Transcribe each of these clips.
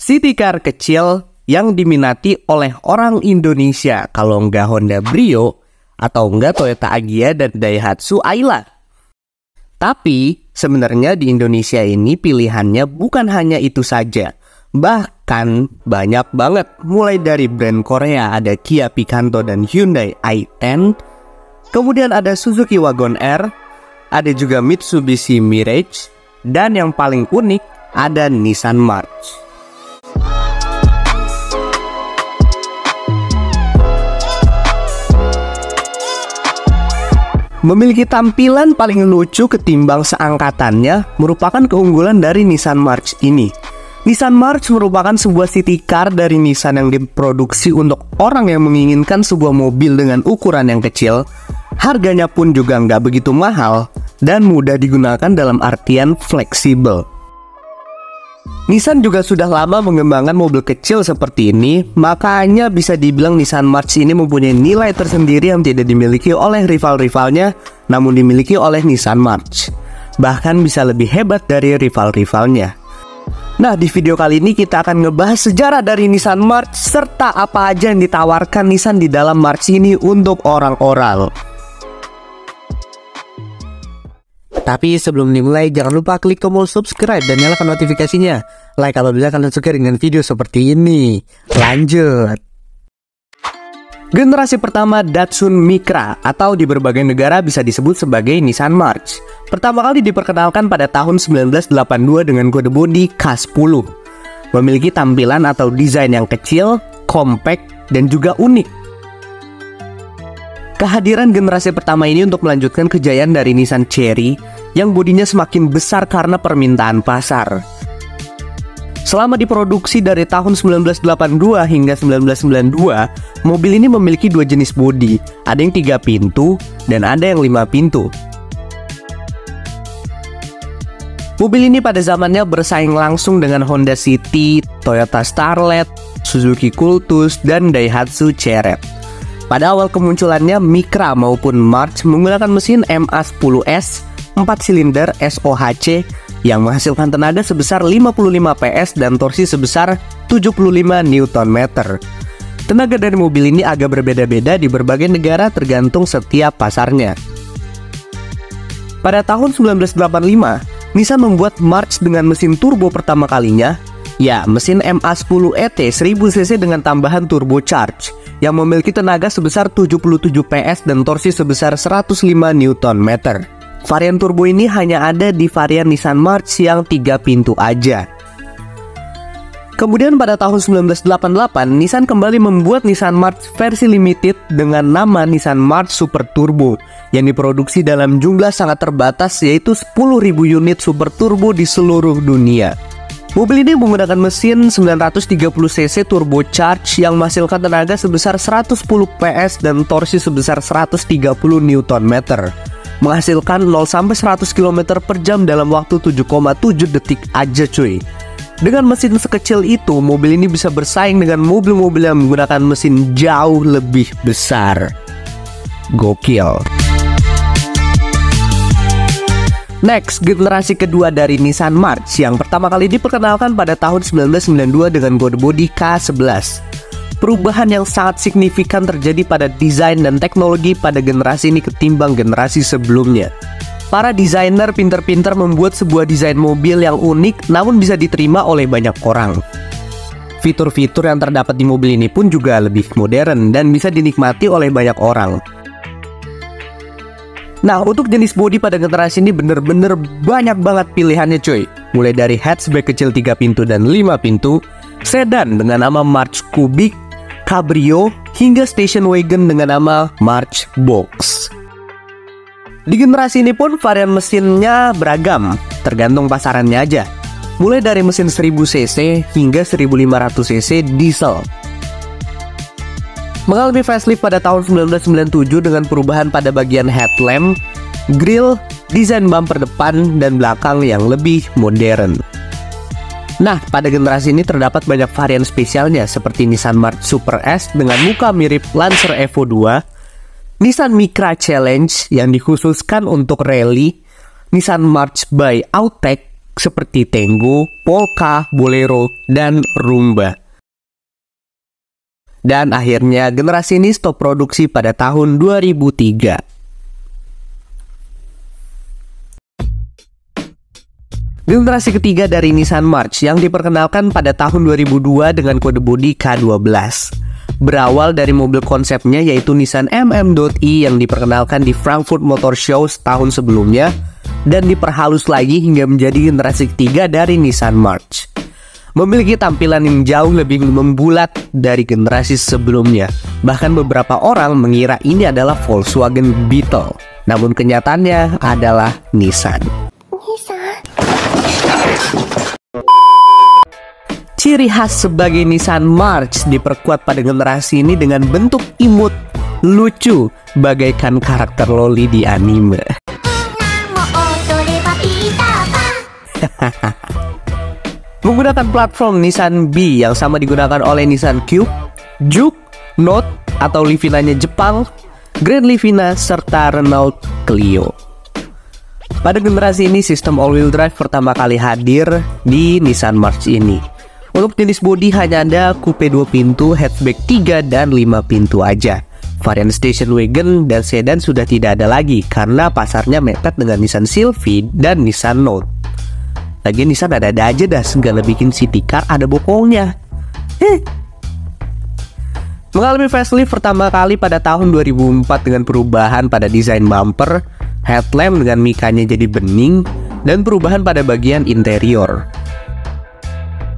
city car kecil yang diminati oleh orang Indonesia, kalau nggak Honda Brio, atau nggak Toyota Agya dan Daihatsu Ayla. Tapi sebenarnya di Indonesia ini pilihannya bukan hanya itu saja. Bahkan banyak banget, mulai dari brand Korea ada Kia Picanto dan Hyundai i10, kemudian ada Suzuki Wagon R, ada juga Mitsubishi Mirage, dan yang paling unik ada Nissan March. Memiliki tampilan paling lucu ketimbang seangkatannya merupakan keunggulan dari Nissan March ini. Nissan March merupakan sebuah city car dari Nissan yang diproduksi untuk orang yang menginginkan sebuah mobil dengan ukuran yang kecil. Harganya pun juga nggak begitu mahal dan mudah digunakan dalam artian fleksibel. Nissan juga sudah lama mengembangkan mobil kecil seperti ini, makanya bisa dibilang Nissan March ini mempunyai nilai tersendiri yang tidak dimiliki oleh rival-rivalnya, namun dimiliki oleh Nissan March. Bahkan bisa lebih hebat dari rival-rivalnya. Nah, di video kali ini kita akan ngebahas sejarah dari Nissan March serta apa aja yang ditawarkan Nissan di dalam March ini untuk orang-orang. Tapi sebelum dimulai, jangan lupa klik tombol subscribe dan nyalakan notifikasinya. Like apabila kalian suka dengan video seperti ini. Lanjut. Generasi pertama Datsun Micra, atau di berbagai negara bisa disebut sebagai Nissan March. Pertama kali diperkenalkan pada tahun 1982 dengan kode bodi K10. Memiliki tampilan atau desain yang kecil, compact, dan juga unik. Kehadiran generasi pertama ini untuk melanjutkan kejayaan dari Nissan Cherry yang bodinya semakin besar karena permintaan pasar. Selama diproduksi dari tahun 1982 hingga 1992, mobil ini memiliki dua jenis bodi, ada yang 3 pintu dan ada yang 5 pintu. Mobil ini pada zamannya bersaing langsung dengan Honda City, Toyota Starlet, Suzuki Cultus, dan Daihatsu Cheret. Pada awal kemunculannya, Micra maupun March menggunakan mesin MA10S 4 silinder SOHC yang menghasilkan tenaga sebesar 55 PS dan torsi sebesar 75 Nm. Tenaga dari mobil ini agak berbeda-beda di berbagai negara tergantung setiap pasarnya. Pada tahun 1985, Nissan membuat March dengan mesin turbo pertama kalinya, ya mesin MA10ET 1000cc dengan tambahan turbocharge yang memiliki tenaga sebesar 77 PS dan torsi sebesar 105 Nm. Varian turbo ini hanya ada di varian Nissan March yang 3 pintu aja. Kemudian pada tahun 1988, Nissan kembali membuat Nissan March versi limited dengan nama Nissan March Super Turbo yang diproduksi dalam jumlah sangat terbatas, yaitu 10.000 unit Super Turbo di seluruh dunia. Mobil ini menggunakan mesin 930cc turbocharge yang menghasilkan tenaga sebesar 110 PS dan torsi sebesar 130 Nm. Menghasilkan 0-100 km per jam dalam waktu 7,7 detik aja cuy. Dengan mesin sekecil itu, mobil ini bisa bersaing dengan mobil-mobil yang menggunakan mesin jauh lebih besar. Gokil. Next, generasi kedua dari Nissan March yang pertama kali diperkenalkan pada tahun 1992 dengan kode bodi K11. Perubahan yang sangat signifikan terjadi pada desain dan teknologi pada generasi ini ketimbang generasi sebelumnya. Para desainer pinter-pinter membuat sebuah desain mobil yang unik namun bisa diterima oleh banyak orang. Fitur-fitur yang terdapat di mobil ini pun juga lebih modern dan bisa dinikmati oleh banyak orang. Nah, untuk jenis bodi pada generasi ini bener-bener banyak banget pilihannya cuy. Mulai dari hatchback kecil 3 pintu dan 5 pintu, sedan dengan nama March Cubic, Cabrio, hingga station wagon dengan nama March Box. Di generasi ini pun varian mesinnya beragam, tergantung pasarannya aja. Mulai dari mesin 1000cc hingga 1500cc diesel. Mengalami facelift pada tahun 1997 dengan perubahan pada bagian headlamp, grill, desain bumper depan dan belakang yang lebih modern. Nah, pada generasi ini terdapat banyak varian spesialnya seperti Nissan March Super S dengan muka mirip Lancer Evo 2, Nissan Micra Challenge yang dikhususkan untuk rally, Nissan March by Autech, seperti Tenggo, Polka, Bolero, dan Rumba. Dan akhirnya generasi ini stop produksi pada tahun 2003. Generasi ketiga dari Nissan March yang diperkenalkan pada tahun 2002 dengan kode bodi K12. Berawal dari mobil konsepnya yaitu Nissan MM.i yang diperkenalkan di Frankfurt Motor Show setahun sebelumnya dan diperhalus lagi hingga menjadi generasi ketiga dari Nissan March. Memiliki tampilan yang jauh lebih membulat dari generasi sebelumnya. Bahkan beberapa orang mengira ini adalah Volkswagen Beetle. Namun kenyataannya adalah Nissan. Ciri khas sebagai Nissan March diperkuat pada generasi ini dengan bentuk imut, lucu, bagaikan karakter loli di anime. Menggunakan platform Nissan B yang sama digunakan oleh Nissan Cube, Juke, Note atau Livinanya Jepang, Grand Livina, serta Renault Clio. Pada generasi ini sistem all-wheel drive pertama kali hadir di Nissan March ini. Untuk jenis bodi hanya ada coupe 2 pintu, hatchback 3 dan 5 pintu aja. Varian station wagon dan sedan sudah tidak ada lagi karena pasarnya mepet dengan Nissan Sylphy dan Nissan Note. Lagian Nissan ada-ada aja dah, segala bikin city car ada bokongnya. Mengalami facelift pertama kali pada tahun 2004 dengan perubahan pada desain bumper, headlamp dengan mikanya jadi bening, dan perubahan pada bagian interior.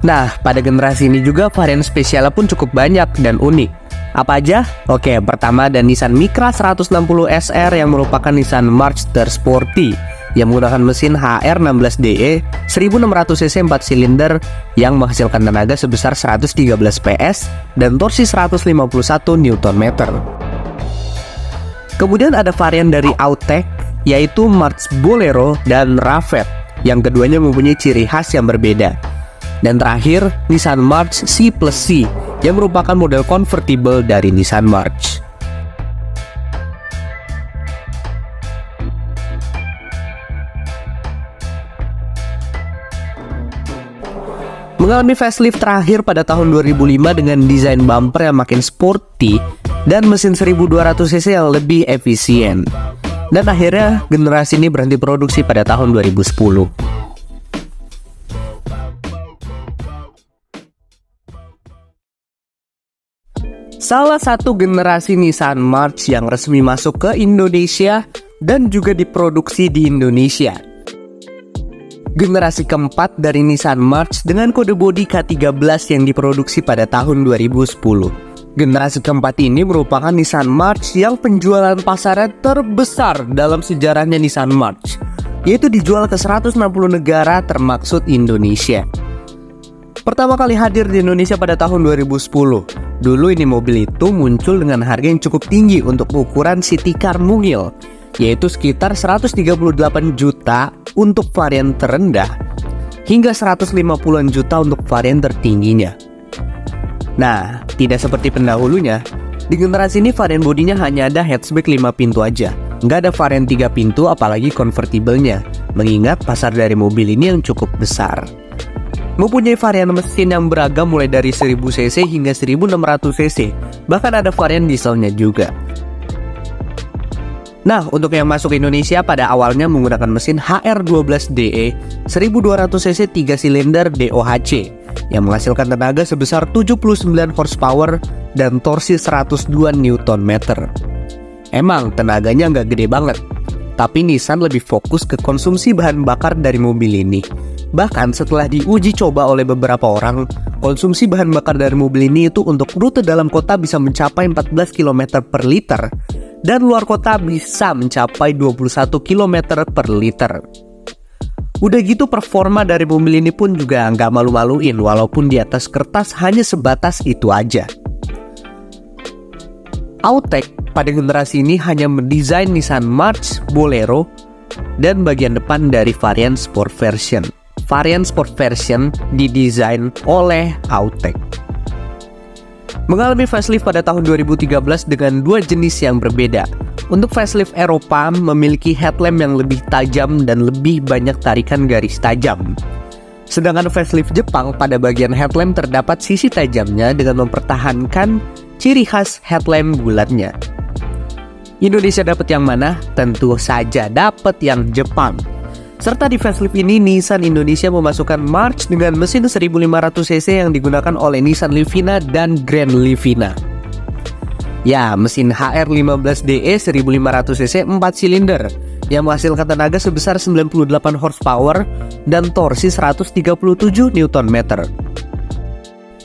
Nah, pada generasi ini juga varian spesialnya pun cukup banyak dan unik. Apa aja? Oke, pertama ada Nissan Micra 160 SR yang merupakan Nissan March tersporty yang menggunakan mesin HR16DE 1600cc 4 silinder yang menghasilkan tenaga sebesar 113 PS dan torsi 151 Nm. Kemudian ada varian dari Autech yaitu March Bolero dan Ravet yang keduanya mempunyai ciri khas yang berbeda. Dan terakhir, Nissan March C+C yang merupakan model convertible dari Nissan March. Mengalami facelift terakhir pada tahun 2005 dengan desain bumper yang makin sporty dan mesin 1200cc yang lebih efisien. Dan akhirnya generasi ini berhenti produksi pada tahun 2010. Salah satu generasi Nissan March yang resmi masuk ke Indonesia dan juga diproduksi di Indonesia. Generasi keempat dari Nissan March dengan kode bodi K13 yang diproduksi pada tahun 2010. Generasi keempat ini merupakan Nissan March yang penjualan pasarnya terbesar dalam sejarahnya Nissan March, yaitu dijual ke 160 negara termaksud Indonesia. Pertama kali hadir di Indonesia pada tahun 2010. Dulu ini mobil itu muncul dengan harga yang cukup tinggi untuk ukuran city car mungil, yaitu sekitar 138 juta untuk varian terendah hingga 150-an juta untuk varian tertingginya. Nah, tidak seperti pendahulunya, di generasi ini varian bodinya hanya ada hatchback 5 pintu aja. Nggak ada varian 3 pintu apalagi konvertibelnya, mengingat pasar dari mobil ini yang cukup besar. Mempunyai varian mesin yang beragam mulai dari 1000cc hingga 1600cc, bahkan ada varian dieselnya juga. Nah, untuk yang masuk Indonesia pada awalnya menggunakan mesin HR12DE 1200cc 3 silinder DOHC yang menghasilkan tenaga sebesar 79 horsepower dan torsi 102 Nm. Emang tenaganya nggak gede banget, tapi Nissan lebih fokus ke konsumsi bahan bakar dari mobil ini. Bahkan setelah diuji coba oleh beberapa orang, konsumsi bahan bakar dari mobil ini itu untuk rute dalam kota bisa mencapai 14 km per liter dan luar kota bisa mencapai 21 km per liter. Udah gitu performa dari mobil ini pun juga nggak malu-maluin, walaupun di atas kertas hanya sebatas itu aja. Autech pada generasi ini hanya mendesain Nissan March Bolero dan bagian depan dari varian sport version. Varian sport version didesain oleh Autech. Mengalami facelift pada tahun 2013 dengan dua jenis yang berbeda. Untuk facelift Eropa memiliki headlamp yang lebih tajam dan lebih banyak tarikan garis tajam. Sedangkan facelift Jepang pada bagian headlamp terdapat sisi tajamnya dengan mempertahankan ciri khas headlamp bulatnya. Indonesia dapat yang mana? Tentu saja dapat yang Jepang. Serta di facelift ini Nissan Indonesia memasukkan March dengan mesin 1500cc yang digunakan oleh Nissan Livina dan Grand Livina. Ya, mesin HR15DE 1500cc 4 silinder yang menghasilkan tenaga sebesar 98 horsepower dan torsi 137 Nm.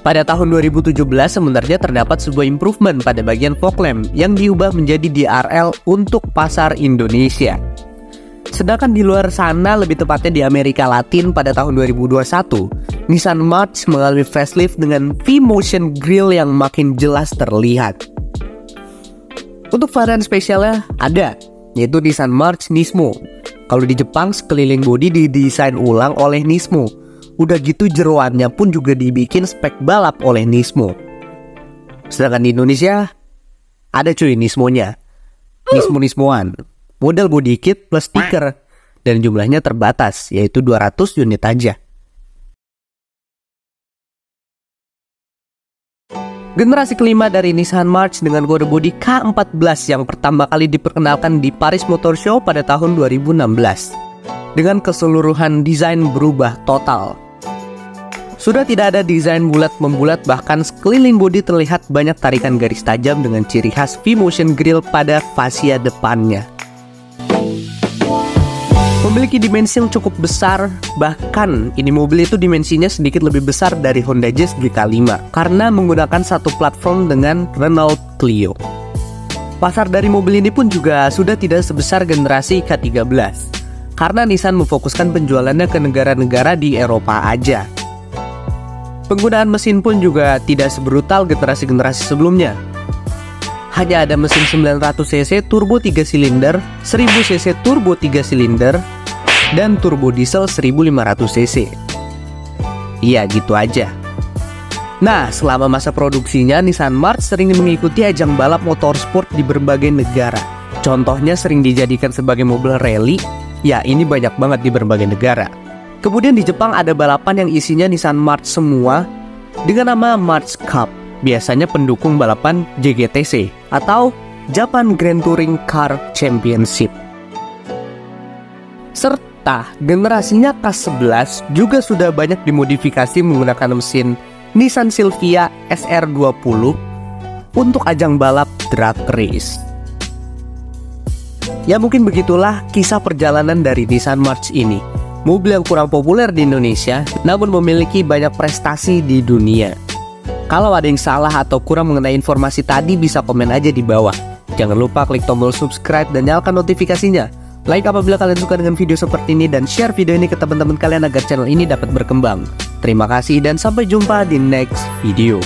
Pada tahun 2017 sebenarnya terdapat sebuah improvement pada bagian fog lamp yang diubah menjadi DRL untuk pasar Indonesia. Sedangkan di luar sana, lebih tepatnya di Amerika Latin pada tahun 2021, Nissan March mengalami facelift dengan V-Motion Grille yang makin jelas terlihat. Untuk varian spesialnya ada, yaitu Nissan March Nismo. Kalau di Jepang, sekeliling bodi didesain ulang oleh Nismo. Udah gitu jeroannya pun juga dibikin spek balap oleh Nismo. Sedangkan di Indonesia, ada cuy Nismonya, Nismo-Nismoan. Model body kit plus stiker, dan jumlahnya terbatas, yaitu 200 unit aja. Generasi kelima dari Nissan March dengan kode bodi K14 yang pertama kali diperkenalkan di Paris Motor Show pada tahun 2016. Dengan keseluruhan desain berubah total. Sudah tidak ada desain bulat membulat, bahkan sekeliling bodi terlihat banyak tarikan garis tajam dengan ciri khas V-Motion Grille pada fascia depannya. Memiliki dimensi yang cukup besar, bahkan ini mobil itu dimensinya sedikit lebih besar dari Honda Jazz GK5 karena menggunakan satu platform dengan Renault Clio. Pasar dari mobil ini pun juga sudah tidak sebesar generasi K13 karena Nissan memfokuskan penjualannya ke negara-negara di Eropa aja. Penggunaan mesin pun juga tidak sebrutal generasi-generasi sebelumnya. Hanya ada mesin 900cc turbo 3 silinder, 1000cc turbo 3 silinder, dan turbo diesel 1500cc. Iya, gitu aja. Nah, selama masa produksinya, Nissan March sering mengikuti ajang balap motorsport di berbagai negara. Contohnya sering dijadikan sebagai mobil rally, ya ini banyak banget di berbagai negara. Kemudian di Jepang ada balapan yang isinya Nissan March semua dengan nama March Cup. Biasanya pendukung balapan JGTC atau Japan Grand Touring Car Championship. Serta generasinya K11 juga sudah banyak dimodifikasi menggunakan mesin Nissan Silvia SR20 untuk ajang balap drag race. Ya mungkin begitulah kisah perjalanan dari Nissan March ini. Mobil yang kurang populer di Indonesia namun memiliki banyak prestasi di dunia. Kalau ada yang salah atau kurang mengenai informasi tadi bisa komen aja di bawah. Jangan lupa klik tombol subscribe dan nyalakan notifikasinya. Like apabila kalian suka dengan video seperti ini dan share video ini ke teman-teman kalian agar channel ini dapat berkembang. Terima kasih dan sampai jumpa di next video.